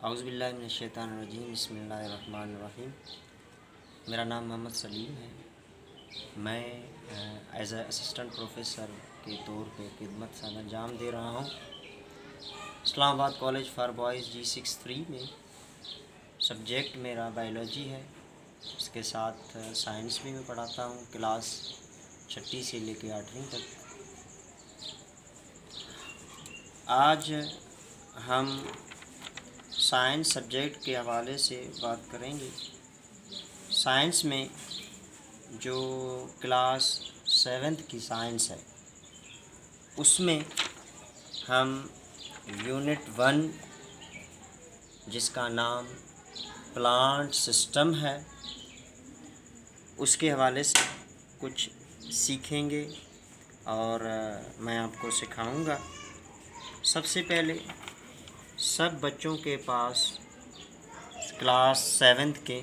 औज़ुबिल्लाहि मिनश्शैतानिर्रजीम बिस्मिल्लाहिर्रहमानिर्रहीम। मेरा नाम मोहम्मद सलीम है। मैं एज असिस्टेंट प्रोफेसर के तौर पे खिदमत सर अंजाम दे रहा हूँ Islamabad college for boys G63 में। सब्जेक्ट मेरा बायोलॉजी है। इसके साथ साइंस भी मैं पढ़ाता हूँ क्लास 6ठी से लेकर 8वीं तक। आज हम साइंस सब्जेक्ट के हवाले से बात करेंगे। साइंस में जो क्लास 7th की साइंस है उसमें हम यूनिट 1 जिसका नाम प्लांट सिस्टम है उसके हवाले से कुछ सीखेंगे और मैं आपको सिखाऊंगा। सबसे पहले सब बच्चों के पास क्लास 7th के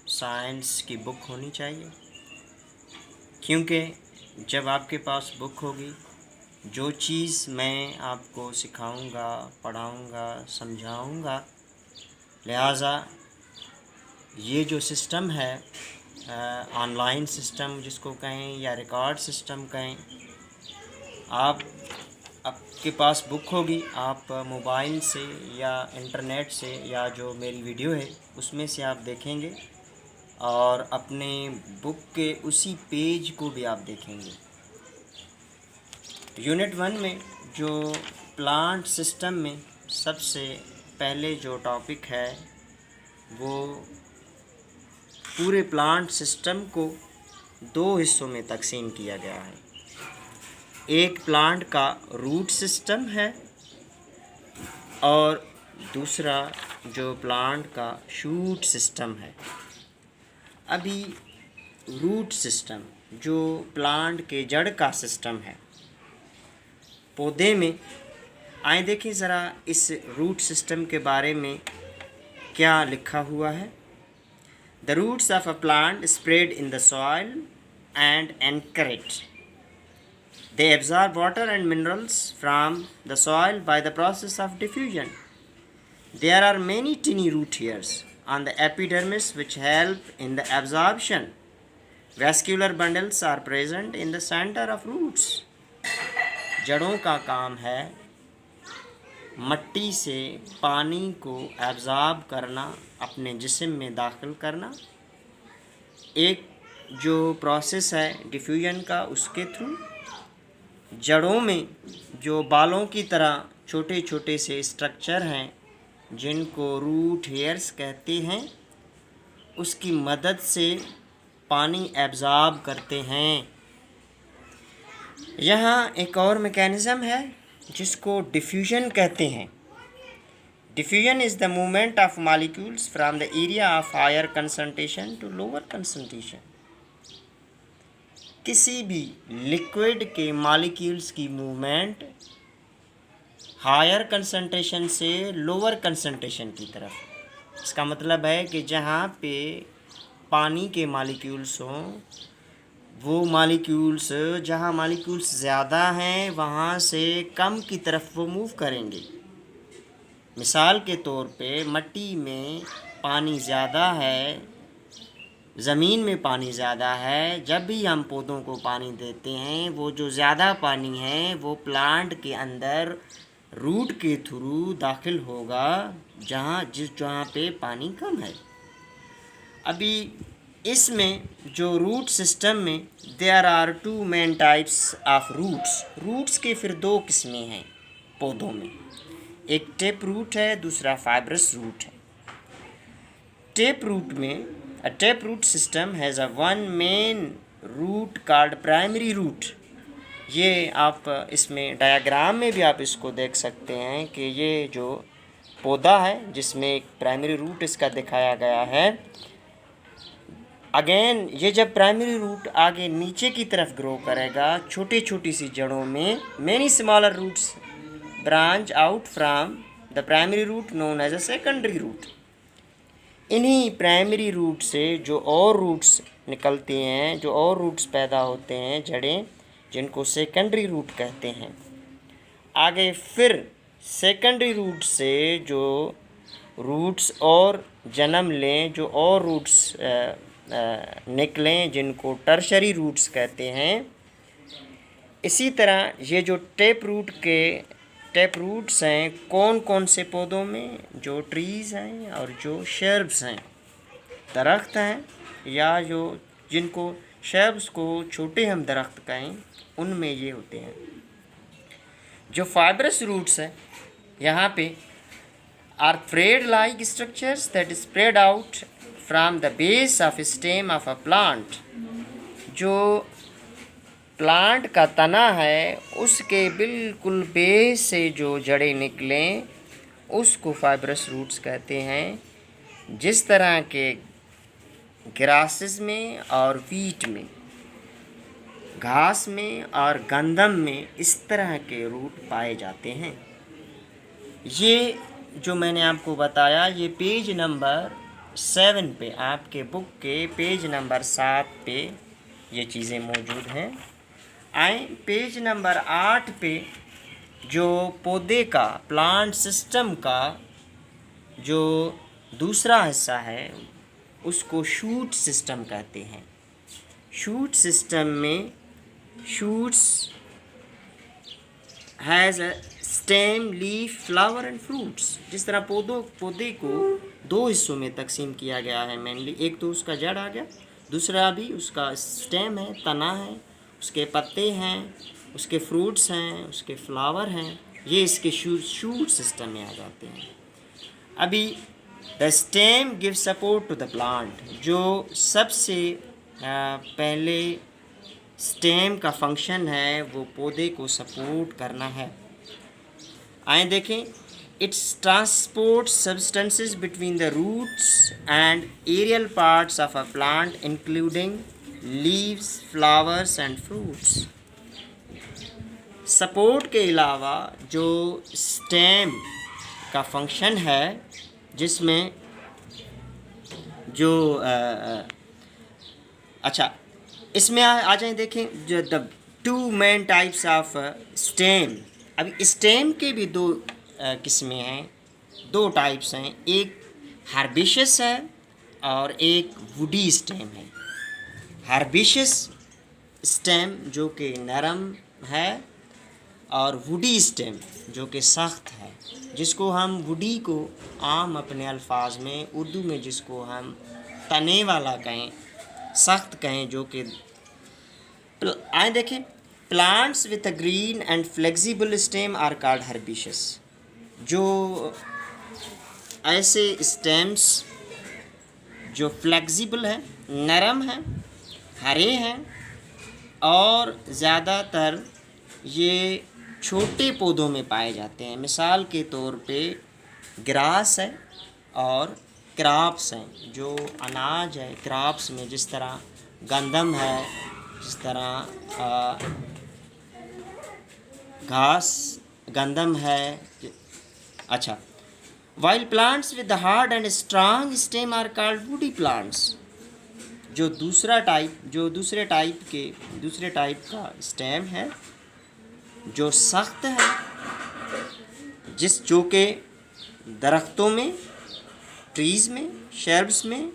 साइंस की बुक होनी चाहिए, क्योंकि जब आपके पास बुक होगी जो चीज़ मैं आपको सिखाऊंगा, पढ़ाऊंगा, समझाऊंगा, लिहाजा ये जो सिस्टम है ऑनलाइन सिस्टम जिसको कहें या रिकॉर्ड सिस्टम कहें, आपके पास बुक होगी, आप मोबाइल से या इंटरनेट से या जो मेरी वीडियो है उसमें से आप देखेंगे और अपने बुक के उसी पेज को भी आप देखेंगे। यूनिट 1 में जो प्लांट सिस्टम में सबसे पहले जो टॉपिक है वो पूरे प्लांट सिस्टम को 2 हिस्सों में तकसीम किया गया है। एक प्लांट का रूट सिस्टम है और दूसरा जो प्लांट का शूट सिस्टम है। अभी रूट सिस्टम जो प्लांट के जड़ का सिस्टम है पौधे में, आए देखें ज़रा इस रूट सिस्टम के बारे में क्या लिखा हुआ है। The roots of a plant spread in the soil and anchor it. They absorb water and minerals from the soil by the process of diffusion. There are many tiny root hairs on the epidermis which help in the absorption. Vascular bundles are present in the center of roots. जड़ों का काम है मट्टी से पानी को absorb करना, अपने जिस्म में दाखिल करना। एक जो प्रोसेस है डिफ्यूजन का, उसके थ्रू जड़ों में जो बालों की तरह छोटे छोटे से स्ट्रक्चर हैं जिनको रूट हेयर्स कहते हैं, उसकी मदद से पानी एब्ज़ॉर्ब करते हैं। यहाँ एक और मैकेनिज़्म है जिसको डिफ्यूजन कहते हैं। Diffusion is the movement of molecules from the area of higher concentration to lower concentration. किसी भी लिक्विड के मॉलिक्यूल्स की मूवमेंट हायर कंसंट्रेशन से लोअर कंसंट्रेशन की तरफ। इसका मतलब है कि जहाँ पे पानी के मॉलिक्यूल्स हों वो मॉलिक्यूल्स, जहाँ मॉलिक्यूल्स ज़्यादा हैं वहाँ से कम की तरफ वो मूव करेंगे। मिसाल के तौर पे मट्टी में पानी ज़्यादा है, ज़मीन में पानी ज़्यादा है। जब भी हम पौधों को पानी देते हैं वो जो ज़्यादा पानी है वो प्लांट के अंदर रूट के थ्रू दाखिल होगा जहाँ पे पानी कम है। अभी इसमें जो रूट सिस्टम में there are 2 main types of roots. Roots के फिर 2 किस्में हैं पौधों में, एक टेप रूट है, दूसरा फाइब्रस रूट है। टेप रूट में a taproot system has a one main root called primary root. ये आप इसमें डायग्राम में भी आप इसको देख सकते हैं कि ये जो पौधा है जिसमें एक प्राइमरी रूट इसका दिखाया गया है। अगेन ये जब प्राइमरी रूट आगे नीचे की तरफ ग्रो करेगा छोटी छोटी सी जड़ों में, many smaller roots branch out from the primary root known as a secondary root. इन्हीं प्राइमरी रूट से जो और रूट्स निकलते हैं, जो और रूट्स पैदा होते हैं, जड़ें, जिनको सेकेंडरी रूट कहते हैं। आगे फिर सेकेंडरी रूट से जो रूट्स और जन्म लें, जो और रूट्स निकलें, जिनको टर्शरी रूट्स कहते हैं। इसी तरह ये जो टेप रूट्स हैं कौन कौन से पौधों में, जो ट्रीज़ हैं और जो शर्ब्स हैं, दरख्त हैं, या जो जिनको शर्ब्स को छोटे हम दरख्त कहें, उनमें ये होते हैं। जो फाइब्रस रूट्स हैं यहाँ पे are thread like structures that spread out from the base of stem of a plant। जो प्लांट का तना है उसके बिल्कुल बेस से जो जड़ें निकलें उसको फाइब्रस रूट्स कहते हैं। जिस तरह के ग्रासेस में और वीट में, घास में और गंदम में इस तरह के रूट पाए जाते हैं। ये जो मैंने आपको बताया ये पेज नंबर 7 पे, आपके बुक के पेज नंबर 7 पे ये चीज़ें मौजूद हैं। आए पेज नंबर 8 पे जो पौधे का, प्लांट सिस्टम का जो दूसरा हिस्सा है उसको शूट सिस्टम कहते हैं। शूट सिस्टम में shoots has a stem, leaf, flower and fruits. जिस तरह पौधे को 2 हिस्सों में तकसीम किया गया है मेनली, एक तो उसका जड़ आ गया, दूसरा भी उसका स्टेम है, तना है, उसके पत्ते हैं, उसके फ्रूट्स हैं, उसके फ्लावर हैं। ये इसके शूट सिस्टम में आ जाते हैं। अभी the stem give support to the plant. जो सबसे पहले स्टेम का फंक्शन है वो पौधे को सपोर्ट करना है। आए देखें, it's transport substances between the roots and aerial parts of a plant including leaves, flowers and fruits. Support के अलावा जो स्टेम का फंक्शन है, जिसमें जो अच्छा इसमें आ जाए देखें, जो the 2 main types of stem. अभी स्टेम के भी 2 किस्में हैं, 2 टाइप्स हैं। एक हर्बिशियस है और एक वुडी स्टेम है। हर्बिशियस स्टेम जो कि नरम है और वुडी स्टेम जो कि सख्त है, जिसको हम वुडी को आम अपने अल्फाज में, उर्दू में जिसको हम तने वाला कहें, सख्त कहें, जो कि आए देखें, plants with a green and flexible stem are called herbaceous. जो ऐसे स्टेम्स जो फ्लेक्सिबल है, नरम है, हरे हैं और ज़्यादातर ये छोटे पौधों में पाए जाते हैं। मिसाल के तौर पे ग्रास है और क्रॉप्स हैं। जो अनाज है क्रॉप्स में, जिस तरह गंदम है, जिस तरह घास गंदम है। अच्छा, while plants with hard and strong stem are called woody plants. जो दूसरे टाइप का स्टेम है जो सख्त है, जो के दरख्तों में, ट्रीज़ में, शर्ब्स में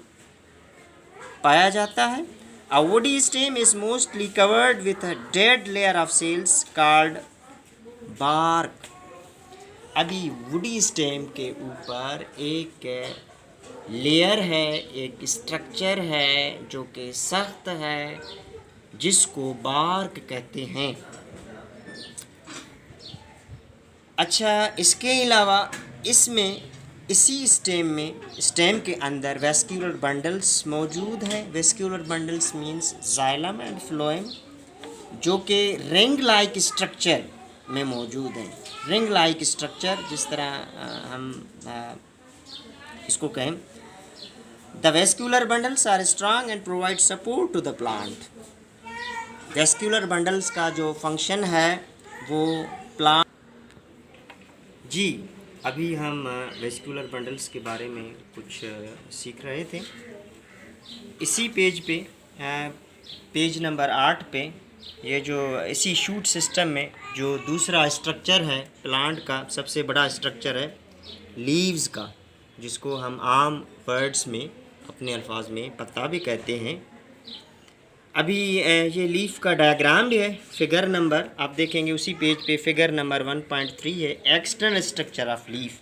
पाया जाता है। A woody stem is mostly covered with a dead layer of cells called bark। अभी वुडी स्टेम के ऊपर एक लेयर है, एक स्ट्रक्चर है जो कि सख्त है, जिसको बार्क कहते हैं। अच्छा, इसके अलावा इसमें इसी स्टेम के अंदर वेस्क्यूलर बंडल्स मौजूद हैं। Vascular bundles means xylem and phloem, जो कि रिंग लाइक स्ट्रक्चर में मौजूद हैं। रिंग लाइक स्ट्रक्चर, जिस तरह हम इसको कहें, the vascular bundles are strong and provide support to the plant. Vascular bundles का जो फंक्शन है वो प्लांट। जी, अभी हम वेस्क्यूलर बंडल्स के बारे में कुछ सीख रहे थे। इसी पेज पे, पेज नंबर 8 पे, ये जो इसी शूट सिस्टम में जो दूसरा स्ट्रक्चर है प्लांट का, सबसे बड़ा स्ट्रक्चर है लीव्स का। जिसको हम आम वर्ड्स में अपने अल्फाज में पत्ता भी कहते हैं। अभी ये लीफ का डायग्राम भी है, फिगर नंबर आप देखेंगे उसी पेज पे, फिगर नंबर 1.3 है, एक्सटर्नल स्ट्रक्चर ऑफ लीफ।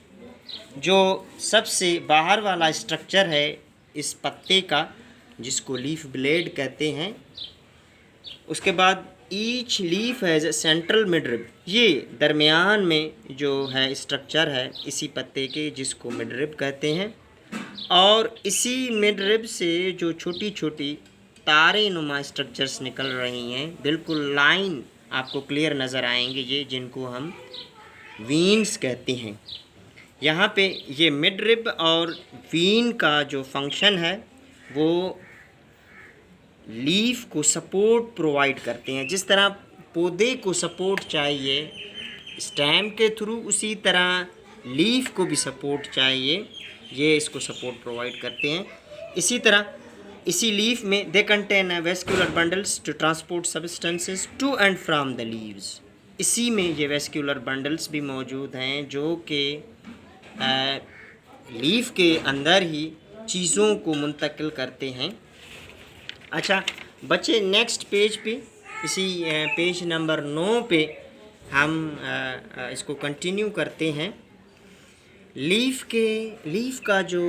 जो सबसे बाहर वाला स्ट्रक्चर है इस पत्ते का, जिसको लीफ ब्लेड कहते हैं। उसके बाद each leaf has central midrib, ये दरमियान में जो है स्ट्रक्चर है इसी पत्ते के, जिसको मिडरिब कहते हैं। और इसी मिडरिब से जो छोटी छोटी तारे नुमा स्ट्रक्चर्स निकल रही हैं, बिल्कुल लाइन आपको क्लियर नज़र आएंगे ये, जिनको हम वीन्स कहते हैं। यहाँ पे ये मिडरिब और वीन का जो फंक्शन है वो लीफ को सपोर्ट प्रोवाइड करते हैं। जिस तरह पौधे को सपोर्ट चाहिए स्टेम के थ्रू, उसी तरह लीफ को भी सपोर्ट चाहिए, ये इसको सपोर्ट प्रोवाइड करते हैं। इसी तरह इसी लीफ में they contain vascular bundles to transport substances to and from the leaves. इसी में ये वेस्कुलर बंडल्स भी मौजूद हैं जो कि लीफ के अंदर ही चीज़ों को मुंतकिल करते हैं। अच्छा बच्चे, नेक्स्ट पेज पे, इसी पेज नंबर 9 पे हम इसको कंटिन्यू करते हैं। लीफ का जो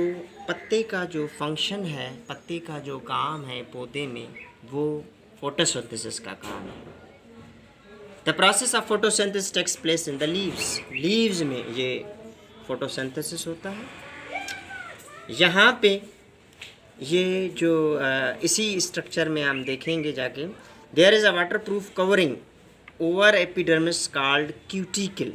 पत्ते का जो फंक्शन है, पत्ते का जो काम है पौधे में, वो फोटोसिंथेसिस का काम है। The process of photosynthesis takes place in the leaves में ये फोटोसिंथेसिस होता है। यहाँ पे ये जो इसी स्ट्रक्चर में हम देखेंगे जाके, there is a waterproof covering over epidermis called cuticle.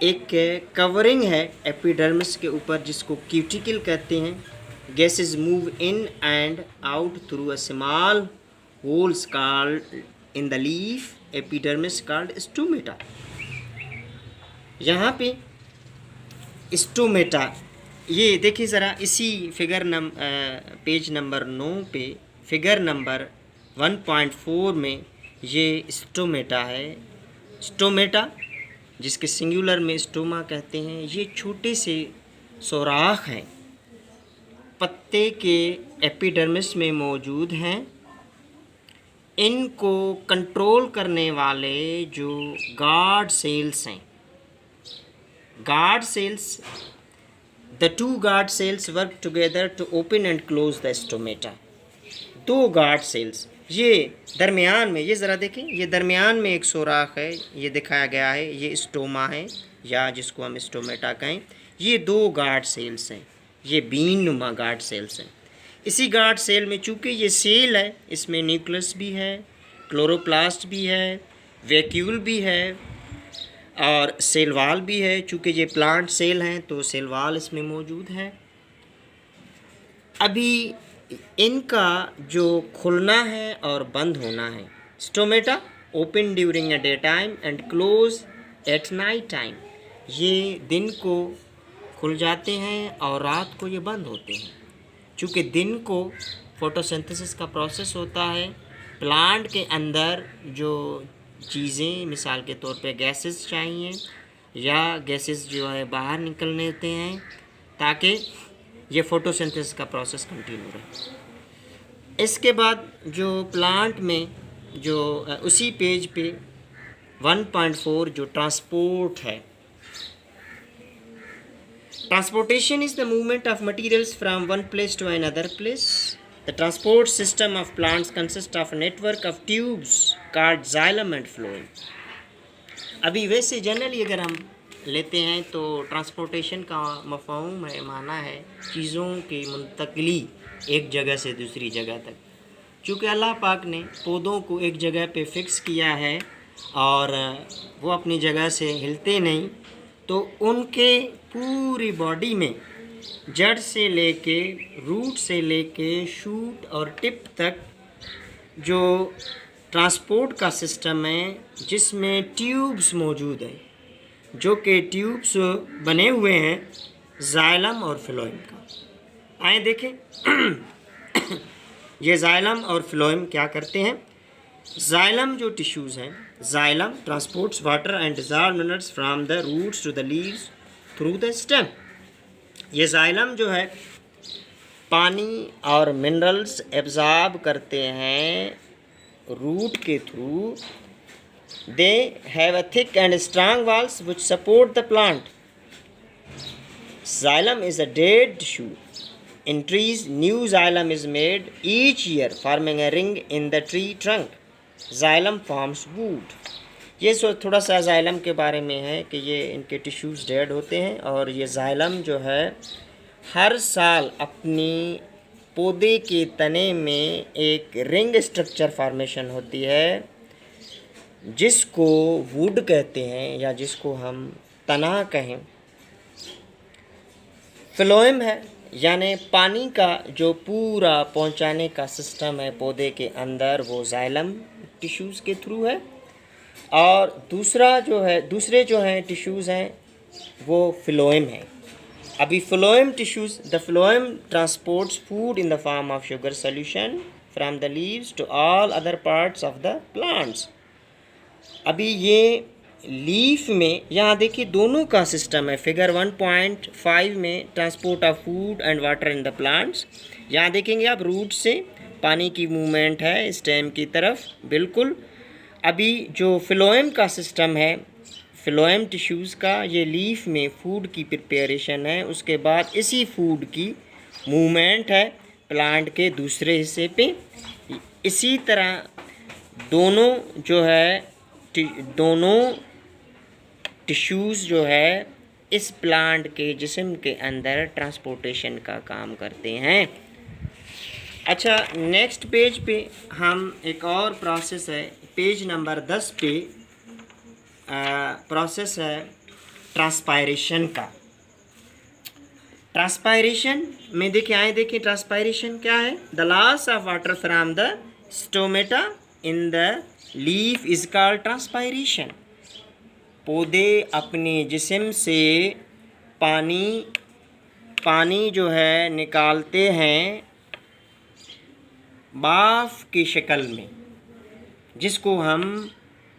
एक कवरिंग है एपिडर्मिस के ऊपर जिसको क्यूटिकल कहते हैं। Gases move in and out through a small holes called in the leaf epidermis called stomata. यहाँ पे स्टोमेटा, ये देखिए ज़रा, इसी फिगर पेज नंबर 9 पे फिगर नंबर 1.4 में ये स्टोमेटा है। स्टोमेटा, जिसके सिंगुलर में स्टोमा कहते हैं, ये छोटे से सुराख हैं, पत्ते के एपिडर्मिस में मौजूद हैं। इनको कंट्रोल करने वाले जो गार्ड सेल्स हैं, guard cells, the two guard cells work together to open and close the stomata. दो गार्ड सेल्स, ये दरमियान में, ये ज़रा देखें, ये दरमियान में एक सुराख है, ये दिखाया गया है, ये स्टोमा है या जिसको हम स्टोमेटा कहें। ये दो गार्ड सेल्स हैं, ये बीन नुमा गार्ड सेल्स हैं। इसी गार्ड सेल में चूँकि ये सेल है, इसमें न्यूक्लियस भी है, क्लोरोप्लास्ट भी है, वैक्यूल भी है और सेल वाल भी है। चूँकि ये प्लांट सेल हैं तो सेल वाल इसमें मौजूद है। अभी इनका जो खुलना है और बंद होना है, stomata open during a day time and close at night time, ये दिन को खुल जाते हैं और रात को ये बंद होते हैं। चूँकि दिन को फोटोसिंथेसिस का प्रोसेस होता है, प्लांट के अंदर जो चीज़ें, मिसाल के तौर पे गैसेस चाहिए या गैसेस जो है बाहर निकलने होते हैं ताकि ये फोटोसिंथेसिस का प्रोसेस कंटिन्यू रहे। इसके बाद जो प्लांट में जो उसी पेज पे 1.4 जो ट्रांसपोर्ट है, transportation is the movement of materials from one place to another place. The transport system of plants consist of network of tubes called xylem and phloem. अभी वैसे जनरली अगर हम लेते हैं तो ट्रांसपोर्टेशन का मफ़हूम है, माना है चीज़ों की मुंतकिली एक जगह से दूसरी जगह तक। चूँकि अल्लाह पाक ने पौधों को एक जगह पे फिक्स किया है और वो अपनी जगह से हिलते नहीं, तो उनके पूरी बॉडी में जड़ से लेके, रूट से लेके, शूट और टिप तक जो ट्रांसपोर्ट का सिस्टम है, जिसमें ट्यूब्स मौजूद हैं, जो कि ट्यूब्स बने हुए हैं जाइलम और फ्लोएम का। आए देखें ये जाइलम और फ्लोएम क्या करते हैं। जाइलम जो टिश्यूज़ हैं, xylem transports water and dissolved minerals from the roots to the leaves through the stem. ये जाइलम जो है पानी और मिनरल्स एब्जॉर्ब करते हैं रूट के through. They have a thick and strong walls which support the plant. Xylem is a dead shoot. In trees, new xylem is made each year, forming a ring in the tree trunk. Xylem forms wood. ये थोड़ा सा xylem के बारे में है कि ये इनके टिश्यूज़ डेड होते हैं और ये xylem जो है हर साल अपनी पौधे के तने में एक रिंग स्ट्रक्चर फॉर्मेशन होती है जिसको वुड कहते हैं या जिसको हम तना कहें. फ्लोएम है यानी पानी का जो पूरा पहुंचाने का सिस्टम है पौधे के अंदर वो जाइलम टिश्यूज़ के थ्रू है. और दूसरे जो हैं टिश्यूज़ हैं वो फ्लोएम है. अभी phloem tissues the phloem transports food in the form of sugar solution from the leaves to all other parts of the plants. अभी ये लीफ में यहाँ देखिए दोनों का सिस्टम है. फिगर 1.5 में transport of food and water in the plants. यहाँ देखेंगे आप रूट से पानी की मूवमेंट है स्टेम की तरफ बिल्कुल. अभी जो फ्लोएम का सिस्टम है फ्लोएम टिश्यूज़ का ये लीफ में फूड की प्रिपरेशन है. उसके बाद इसी फूड की मूवमेंट है प्लांट के दूसरे हिस्से पे. इसी तरह दोनों टिश्यूज़ जो है इस प्लांट के जिस्म के अंदर ट्रांसपोर्टेशन का काम करते हैं. अच्छा नेक्स्ट पेज पे हम एक और प्रोसेस है पेज नंबर 10 पे प्रोसेस है ट्रांसपायरेशन का. ट्रांसपायरेशन में देखिए ट्रांसपायरेशन क्या है. The loss of water from the stomata in the leaf is called transpiration. पौधे अपने जिस्म से पानी जो है निकालते हैं भाप की शक्ल में जिसको हम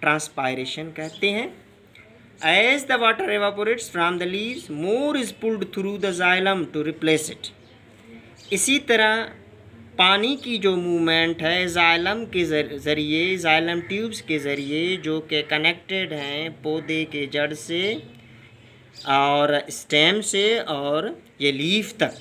ट्रांसपायरेशन कहते हैं. As the water evaporates from the leaves more is pulled through the xylem to replace it. इसी तरह पानी की जो मूवमेंट है जाइलम के ज़रिए जाइलम ट्यूब्स के ज़रिए जो कि कनेक्टेड हैं पौधे के जड़ से और स्टेम से और ये लीफ तक